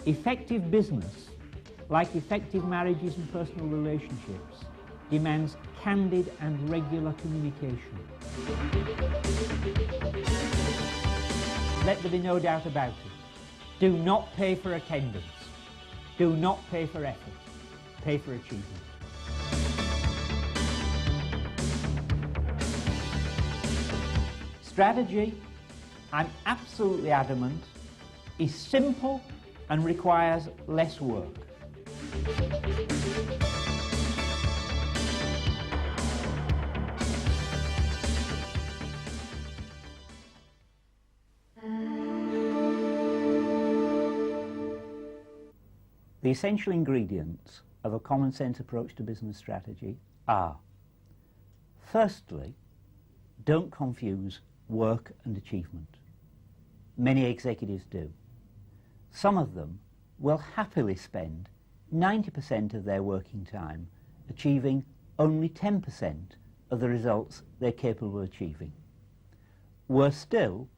Effective business, like effective marriages and personal relationships, demands candid and regular communication. Let there be no doubt about it. Do not pay for attendance. Do not pay for effort. Pay for achievement. Strategy, I'm absolutely adamant, is simple and requires less work. The essential ingredients of a common sense approach to business strategy are: firstly, don't confuse work and achievement. Many executives do. Some of them will happily spend 90% of their working time achieving only 10% of the results they're capable of achieving. Worse still,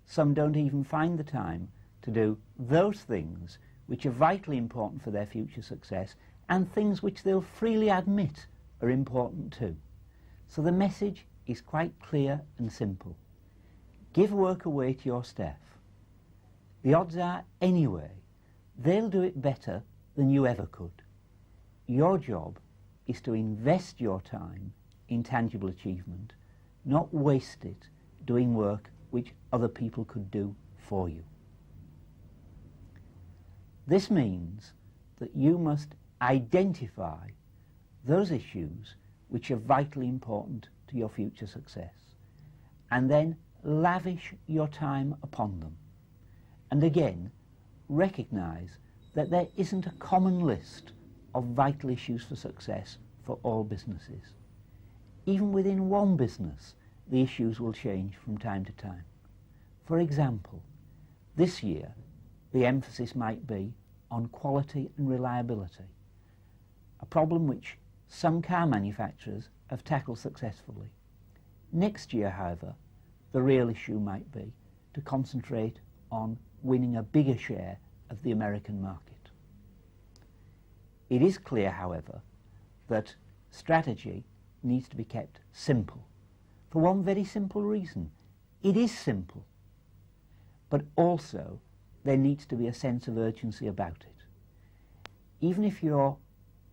some don't even find the time to do those things which are vitally important for their future success and things which they'll freely admit are important too. So the message is quite clear and simple. Give work away to your staff. The odds are, anyway, they'll do it better than you ever could. Your job is to invest your time in tangible achievement, not waste it doing work which other people could do for you. This means that you must identify those issues which are vitally important to your future success, and then lavish your time upon them. And again, recognise that there isn't a common list of vital issues for success for all businesses. Even within one business, the issues will change from time to time. For example, this year, the emphasis might be on quality and reliability, a problem which some car manufacturers have tackled successfully. Next year, however, the real issue might be to concentrate on winning a bigger share of the American market. It is clear, however, that strategy needs to be kept simple, for one very simple reason. It is simple, but also there needs to be a sense of urgency about it. Even if you're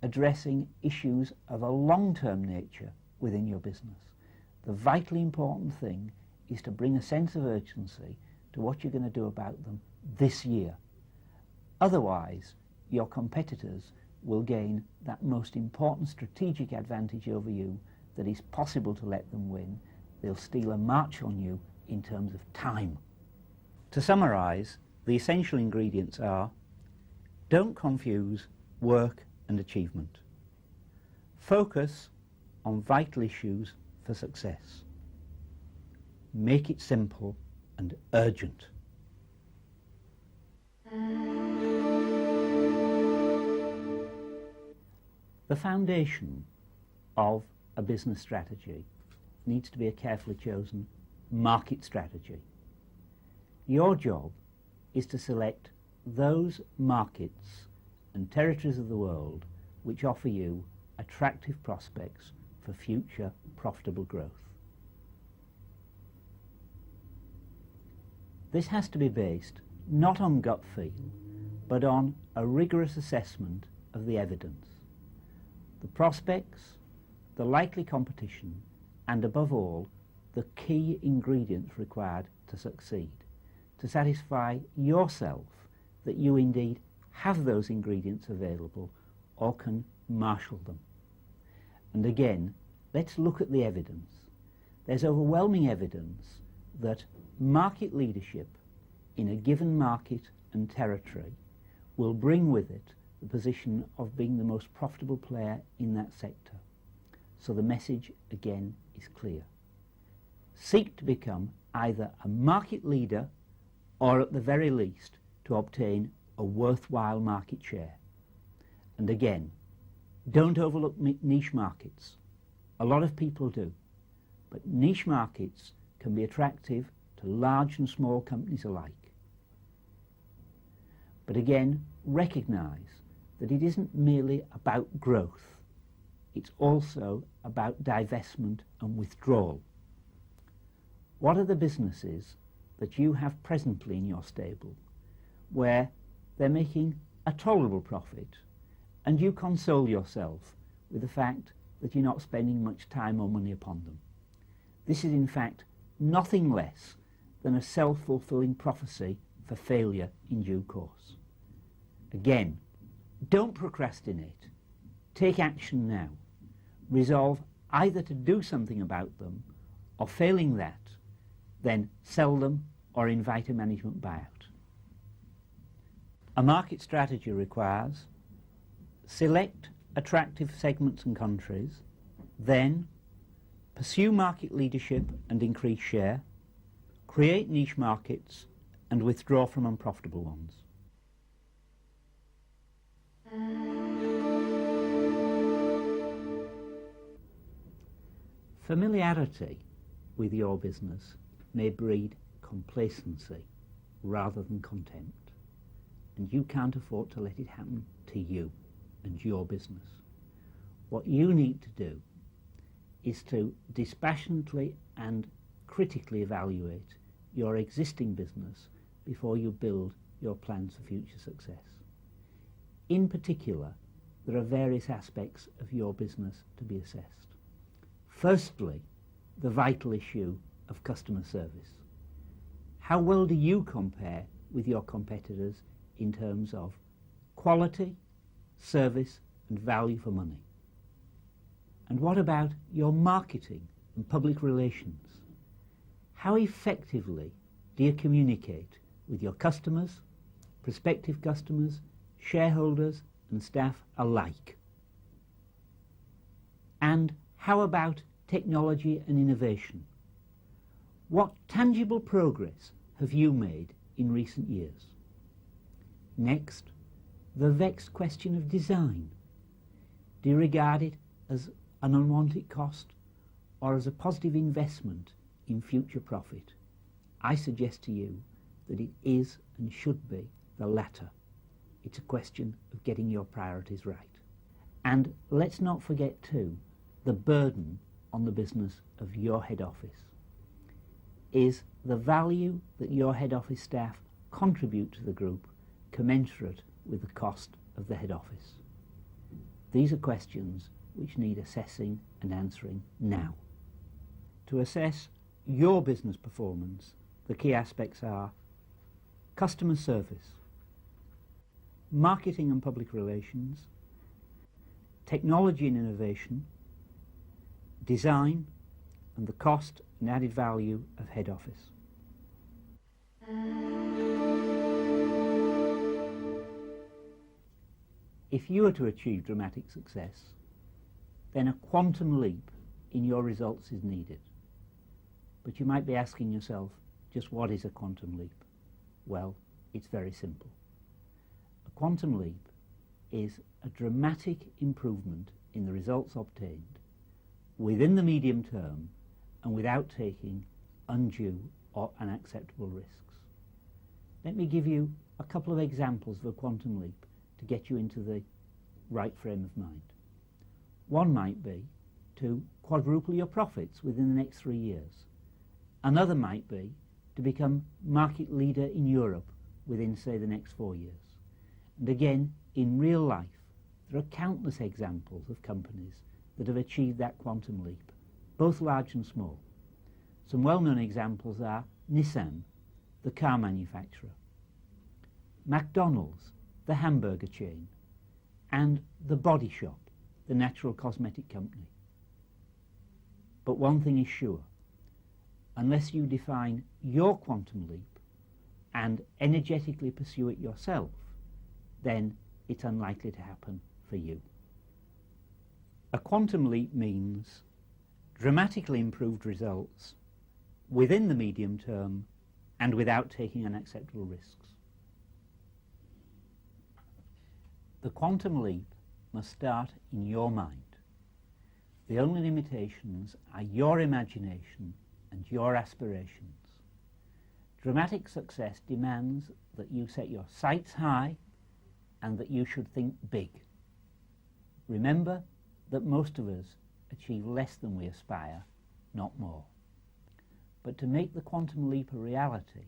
addressing issues of a long-term nature within your business, the vitally important thing is to bring a sense of urgency to what you're going to do about them this year. Otherwise, your competitors will gain that most important strategic advantage over you that is possible to let them win. They'll steal a march on you in terms of time. To summarise, the essential ingredients are: don't confuse work and achievement. Focus on vital issues for success. Make it simple and urgent. The foundation of a business strategy needs to be a carefully chosen market strategy. Your job is to select those markets and territories of the world which offer you attractive prospects for future profitable growth. This has to be based not on gut feel, but on a rigorous assessment of the evidence, the prospects, the likely competition, and above all, the key ingredients required to succeed, to satisfy yourself that you indeed have those ingredients available or can marshal them. And again, let's look at the evidence. There's overwhelming evidence that market leadership in a given market and territory will bring with it the position of being the most profitable player in that sector. So the message again is clear. seek to become either a market leader or at the very least to obtain a worthwhile market share. And again, don't overlook niche markets. A lot of people do, but niche markets can be attractive to large and small companies alike. But again, recognise that it isn't merely about growth, it's also about divestment and withdrawal. What are the businesses that you have presently in your stable where they're making a tolerable profit and you console yourself with the fact that you're not spending much time or money upon them? This is in fact nothing less than a self-fulfilling prophecy for failure in due course. Again, don't procrastinate. Take action now. Resolve either to do something about them, or failing that, then sell them or invite a management buyout. A market strategy requires select attractive segments and countries, then pursue market leadership and increase share, create niche markets and withdraw from unprofitable ones. Familiarity with your business may breed complacency rather than contempt, and you can't afford to let it happen to you and your business. What you need to do is to dispassionately and critically evaluate your existing business before you build your plans for future success. In particular, there are various aspects of your business to be assessed. Firstly, the vital issue of customer service. How well do you compare with your competitors in terms of quality, service and value for money? And what about your marketing and public relations? How effectively do you communicate with your customers, prospective customers, shareholders and staff alike? And how about technology and innovation? What tangible progress have you made in recent years? Next, the vexed question of design. Do you regard it as an unwanted cost or as a positive investment in future profit? I suggest to you that it is and should be the latter. It's a question of getting your priorities right. And let's not forget too, the burden on the business of your head office. Is the value that your head office staff contribute to the group commensurate with the cost of the head office? These are questions which need assessing and answering now. To assess your business performance, the key aspects are customer service, marketing and public relations, technology and innovation, design, and the cost and added value of head office. If you are to achieve dramatic success, then a quantum leap in your results is needed. But you might be asking yourself, just what is a quantum leap? Well, it's very simple. A quantum leap is a dramatic improvement in the results obtained within the medium term and without taking undue or unacceptable risks. Let me give you a couple of examples of a quantum leap to get you into the right frame of mind. One might be to quadruple your profits within the next 3 years. Another might be to become market leader in Europe within, say, the next 4 years. And again, in real life, there are countless examples of companies that have achieved that quantum leap, both large and small. Some well-known examples are Nissan, the car manufacturer, McDonald's, the hamburger chain, and The Body Shop, the natural cosmetic company. But one thing is sure, unless you define your quantum leap and energetically pursue it yourself, then it's unlikely to happen for you. A quantum leap means dramatically improved results within the medium term and without taking unacceptable risks. The quantum leap must start in your mind. The only limitations are your imagination and your aspirations. Dramatic success demands that you set your sights high and that you should think big. Remember that most of us achieve less than we aspire, not more. But to make the quantum leap a reality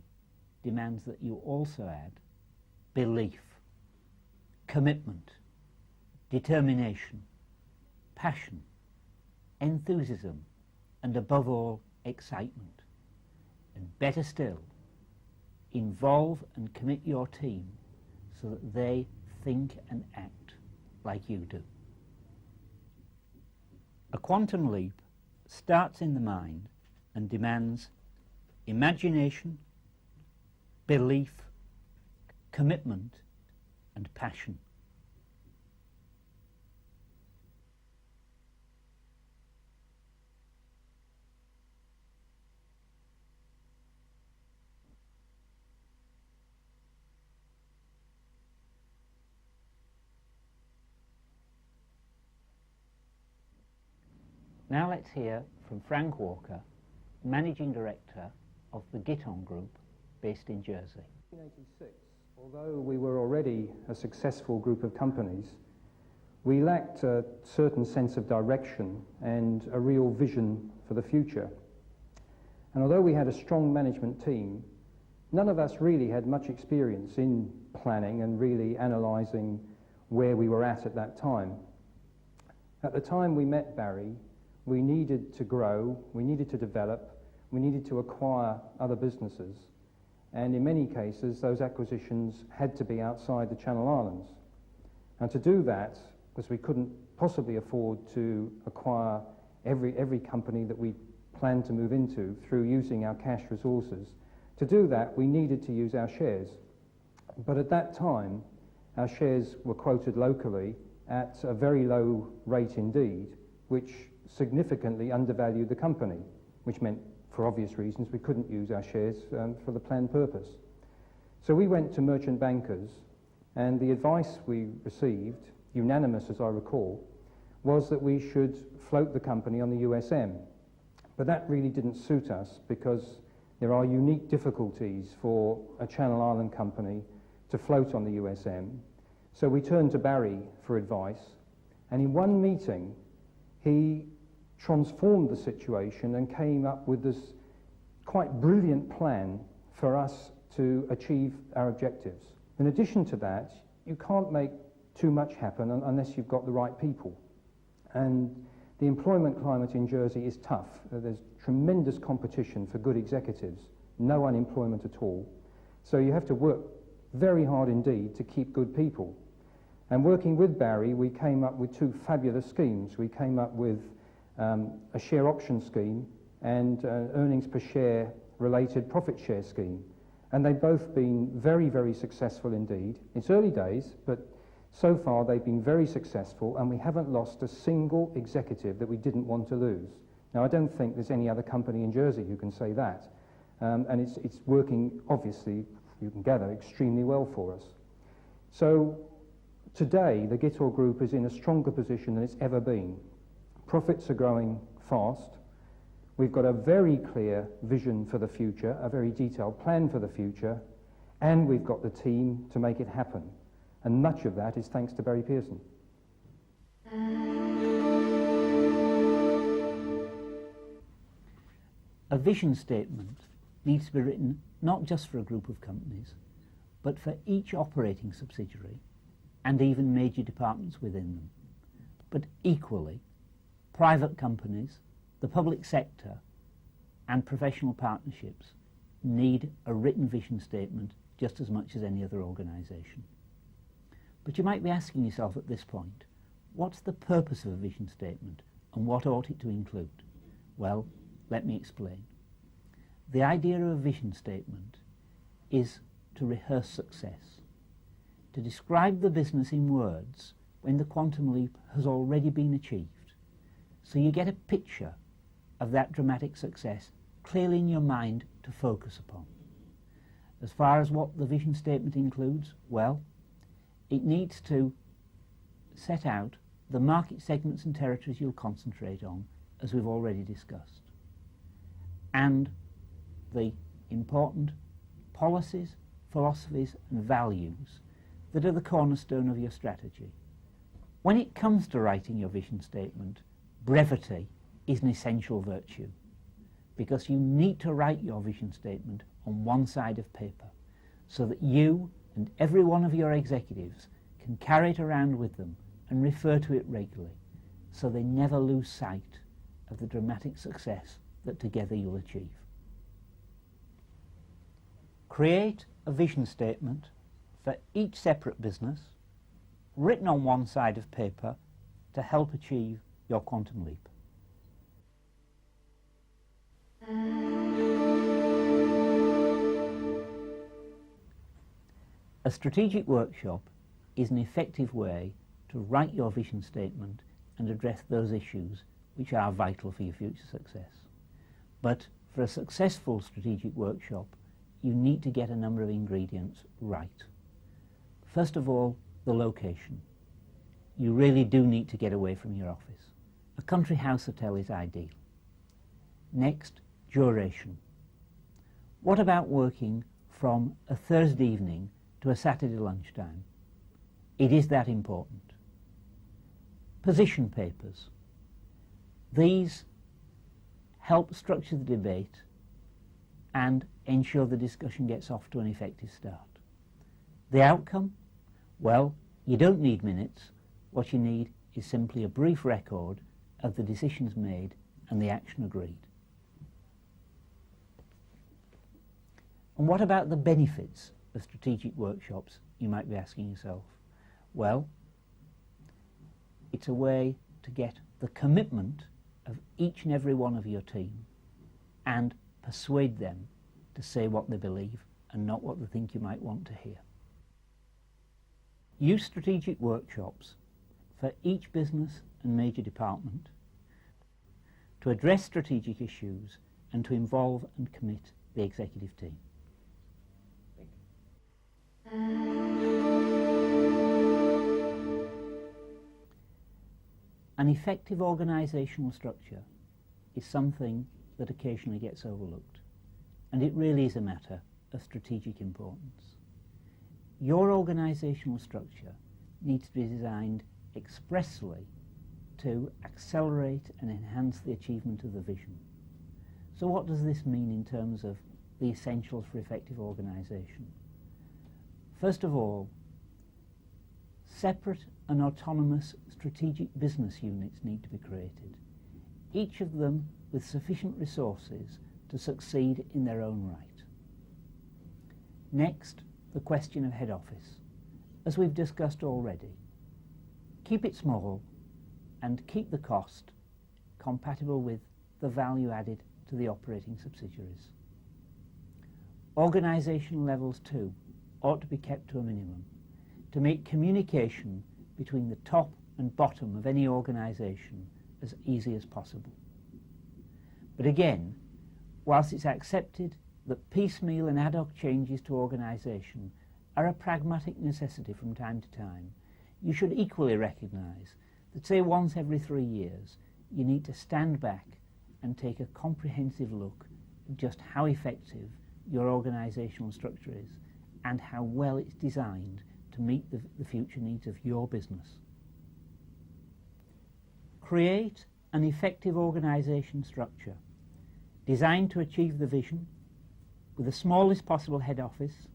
demands that you also add belief, commitment, determination, passion, enthusiasm, and above all, excitement. And better still, involve and commit your team so that they think and act like you do. A quantum leap starts in the mind and demands imagination, belief, commitment, and passion. Now let's hear from Frank Walker, Managing Director of the Gitton Group, based in Jersey. In 1986, although we were already a successful group of companies, we lacked a certain sense of direction and a real vision for the future. And although we had a strong management team, none of us really had much experience in planning and really analysing where we were at that time. At the time we met Barrie, we needed to grow, we needed to develop, we needed to acquire other businesses, and in many cases those acquisitions had to be outside the Channel Islands. And to do that, because we couldn't possibly afford to acquire every company that we planned to move into through using our cash resources, to do that we needed to use our shares. But at that time our shares were quoted locally at a very low rate indeed, which significantly undervalued the company, which meant, for obvious reasons, we couldn't use our shares for the planned purpose. So we went to merchant bankers, and the advice we received, unanimous as I recall, was that we should float the company on the USM. But that really didn't suit us because there are unique difficulties for a Channel Island company to float on the USM. So we turned to Barrie for advice, and in one meeting he transformed the situation and came up with this quite brilliant plan for us to achieve our objectives. In addition to that, you can't make too much happen unless you've got the right people. And the employment climate in Jersey is tough. There's tremendous competition for good executives, no unemployment at all. So you have to work very hard indeed to keep good people. And working with Barrie, we came up with two fabulous schemes. We came up with a share option scheme and earnings per share related profit share scheme. And they've both been very, very successful indeed. It's early days, but so far they've been very successful, and we haven't lost a single executive that we didn't want to lose. Now, I don't think there's any other company in Jersey who can say that. And it's working, obviously, you can gather, extremely well for us. So today, the Gitton Group is in a stronger position than it's ever been. Profits are growing fast. We've got a very clear vision for the future, a very detailed plan for the future, and we've got the team to make it happen. And much of that is thanks to Barrie Pearson. A vision statement needs to be written not just for a group of companies, but for each operating subsidiary and even major departments within them. But equally, private companies, the public sector, and professional partnerships need a written vision statement just as much as any other organisation. But you might be asking yourself at this point, what's the purpose of a vision statement and what ought it to include? Well, let me explain. The idea of a vision statement is to rehearse success, to describe the business in words when the quantum leap has already been achieved. So you get a picture of that dramatic success clearly in your mind to focus upon. As far as what the vision statement includes, well, it needs to set out the market segments and territories you'll concentrate on, as we've already discussed, and the important policies, philosophies and values that are the cornerstone of your strategy. When it comes to writing your vision statement, brevity is an essential virtue, because you need to write your vision statement on one side of paper so that you and every one of your executives can carry it around with them and refer to it regularly, so they never lose sight of the dramatic success that together you'll achieve. Create a vision statement for each separate business, written on one side of paper, to help achieve your quantum leap. A strategic workshop is an effective way to write your vision statement and address those issues which are vital for your future success. But for a successful strategic workshop, you need to get a number of ingredients right. First of all, the location. You really do need to get away from your office. A country house hotel is ideal. Next, duration. What about working from a Thursday evening to a Saturday lunchtime? It is that important. Position papers. These help structure the debate and ensure the discussion gets off to an effective start. The outcome? Well, you don't need minutes. What you need is simply a brief record of the decisions made and the action agreed. And what about the benefits of strategic workshops, you might be asking yourself? Well, it's a way to get the commitment of each and every one of your team and persuade them to say what they believe and not what they think you might want to hear. Use strategic workshops for each business and major department to address strategic issues and to involve and commit the executive team. An effective organisational structure is something that occasionally gets overlooked, and it really is a matter of strategic importance. Your organisational structure needs to be designed expressly to accelerate and enhance the achievement of the vision. So what does this mean in terms of the essentials for effective organisation? First of all, separate and autonomous strategic business units need to be created, each of them with sufficient resources to succeed in their own right. Next, the question of head office. As we've discussed already, keep it small and keep the cost compatible with the value added to the operating subsidiaries. Organisational levels too ought to be kept to a minimum to make communication between the top and bottom of any organisation as easy as possible. But again, whilst it's accepted that piecemeal and ad hoc changes to organisation are a pragmatic necessity from time to time, you should equally recognise that, say, once every 3 years, you need to stand back and take a comprehensive look at just how effective your organisational structure is and how well it's designed to meet the future needs of your business. Create an effective organisation structure designed to achieve the vision with the smallest possible head office,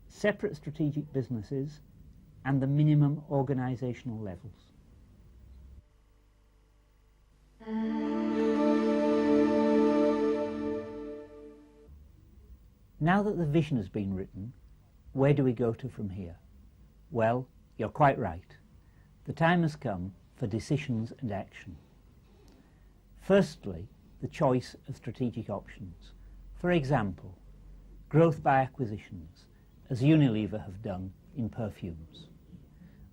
separate strategic businesses, and the minimum organisational levels. Now that the vision has been written, where do we go to from here? Well, you're quite right. The time has come for decisions and action. Firstly, the choice of strategic options. For example, growth by acquisitions, as Unilever have done in perfumes.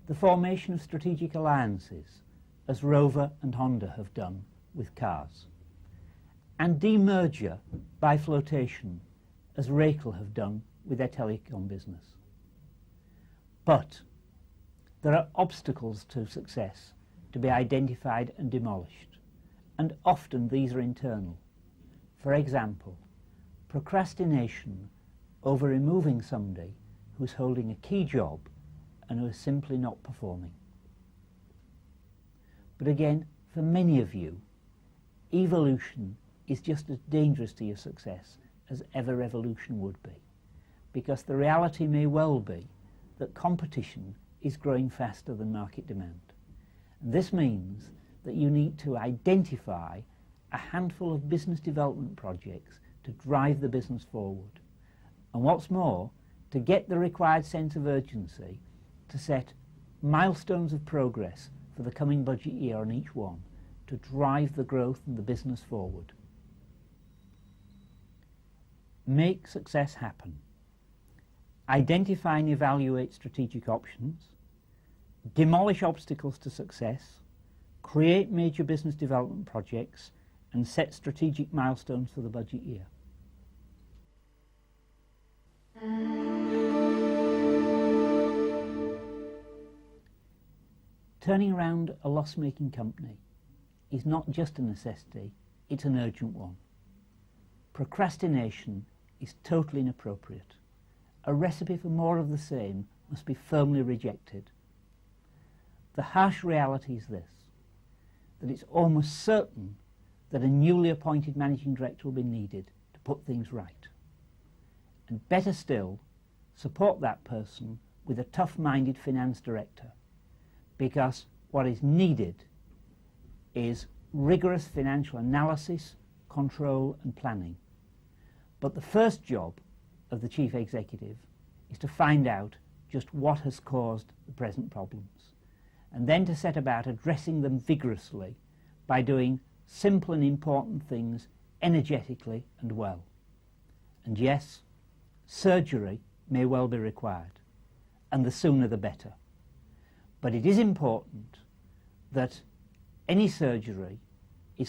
The formation of strategic alliances, as Rover and Honda have done with cars. and demerger by flotation, as Rakel have done with their telecom business. But there are obstacles to success to be identified and demolished, and often these are internal. For example, procrastination over removing somebody who's holding a key job and who is simply not performing. But again, for many of you, evolution is just as dangerous to your success as ever evolution would be, because the reality may well be that competition is growing faster than market demand. And this means that you need to identify a handful of business development projects to drive the business forward. And what's more, to get the required sense of urgency to set milestones of progress for the coming budget year on each one to drive the growth and the business forward. Make success happen. Identify and evaluate strategic options. Demolish obstacles to success. Create major business development projects and set strategic milestones for the budget year. Turning around a loss-making company is not just a necessity, it's an urgent one. Procrastination is totally inappropriate. A recipe for more of the same must be firmly rejected. The harsh reality is this, that it's almost certain that a newly appointed managing director will be needed to put things right. And better still, support that person with a tough-minded finance director, because what is needed is rigorous financial analysis, control and planning. But the first job of the chief executive is to find out just what has caused the present problems, and then to set about addressing them vigorously by doing simple and important things energetically and well. And yes, surgery may well be required, and the sooner the better. But it is important that any surgery is